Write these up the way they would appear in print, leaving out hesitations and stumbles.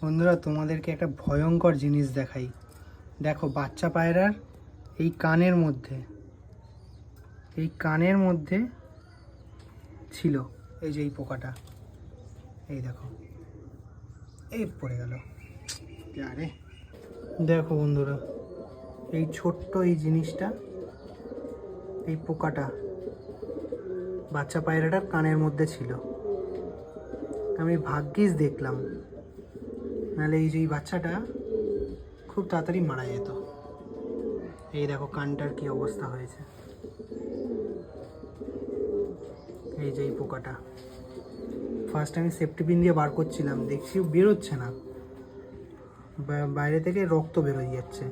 বন্ধুরা, তোমাদেরকে একটা ভয়ঙ্কর জিনিস দেখাই। দেখো, বাচ্চা পায়রার এই কানের মধ্যে ছিল এই যে এই পোকাটা। এই দেখো, এই পড়ে গেল। আরে দেখো বন্ধুরা, এই ছোট্ট এই জিনিসটা, এই পোকাটা বাচ্চা পায়রাটার কানের মধ্যে ছিল। আমি ভাগ্যিস দেখলাম, নাহলে এই যে এই বাচ্চাটা খুব তাড়াতাড়ি মারা যেত। এই দেখো কানটার কি অবস্থা হয়েছে। এই যে এই পোকাটা ফার্স্ট আমি সেফটি পিন দিয়ে বার করছিলাম, দেখছি বেরোচ্ছে না, বাইরে থেকে রক্ত বেরোয় যাচ্ছে।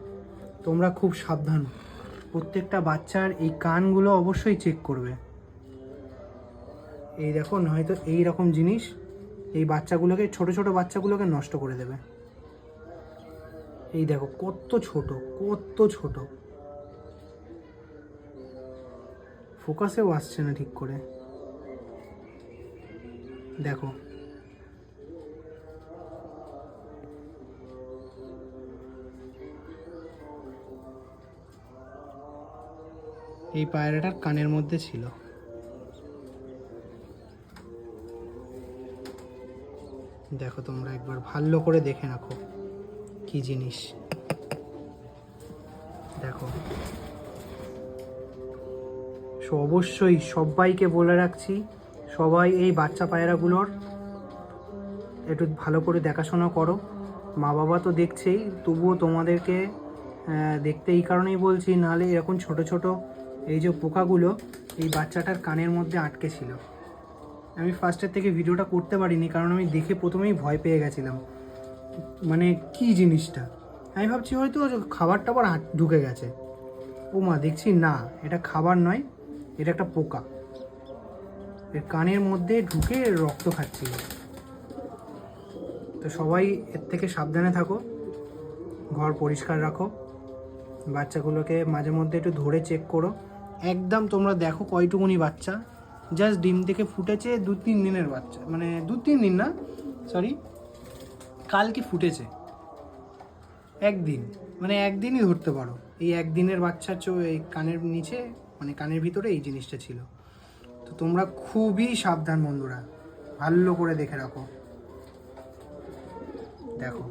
তোমরা খুব সাবধান, প্রত্যেকটা বাচ্চার এই কানগুলো অবশ্যই চেক করবে। এই দেখো, নয়তো এই রকম জিনিস এই বাচ্চাগুলোকে, ছোট ছোট বাচ্চাগুলোকে নষ্ট করে দেবে। এই দেখো কত ছোট, কত ছোট, ফোকাসেও আসছে না ঠিক করে। দেখো এই পায়রাটার কানের মধ্যে ছিল। দেখো তোমরা একবার ভালো করে দেখে রাখো কি জিনিস। দেখো, অবশ্যই সবাইকে বলে রাখছি, সবাই এই বাচ্চা পায়রাগুলোর একটু ভালো করে দেখাশোনা করো। মা বাবা তো দেখছেই, তবুও তোমাদেরকে দেখতে এই কারণেই বলছি, নাহলে এরকম ছোট ছোট এই যে পোকাগুলো এই বাচ্চাটার কানের মধ্যে আটকে ছিল। আমি ফার্স্টের থেকে ভিডিওটা করতে পারিনি, কারণ আমি দেখে প্রথমেই ভয় পেয়ে গেছিলাম। মানে কি জিনিসটা, আমি ভাবছি হয়তো খাবার টাবার ঢুকে গেছে। ও মা, দেখছি না, এটা খাবার নয়, এটা একটা পোকা। এর কানের মধ্যে ঢুকে রক্ত খাচ্ছিল। তো সবাই এর থেকে সাবধানে থাকো, ঘর পরিষ্কার রাখো, বাচ্চাগুলোকে মাঝে মধ্যে একটু ধরে চেক করো। একদম তোমরা দেখো কয়টুকুনি বাচ্চা, জাস্ট ডিম থেকে ফুটেছে 2-3 দিনের বাচ্চা, মানে 2-3 দিন না, সরি, কালকে ফুটেছে। একদিন, মানে একদিনই ধরতে পারো। এই একদিনের বাচ্চার এই কানের নিচে, মানে কানের ভিতরে এই জিনিসটা ছিল। তো তোমরা খুবই সাবধান বন্ধুরা, ভালো করে দেখে রাখো। দেখো।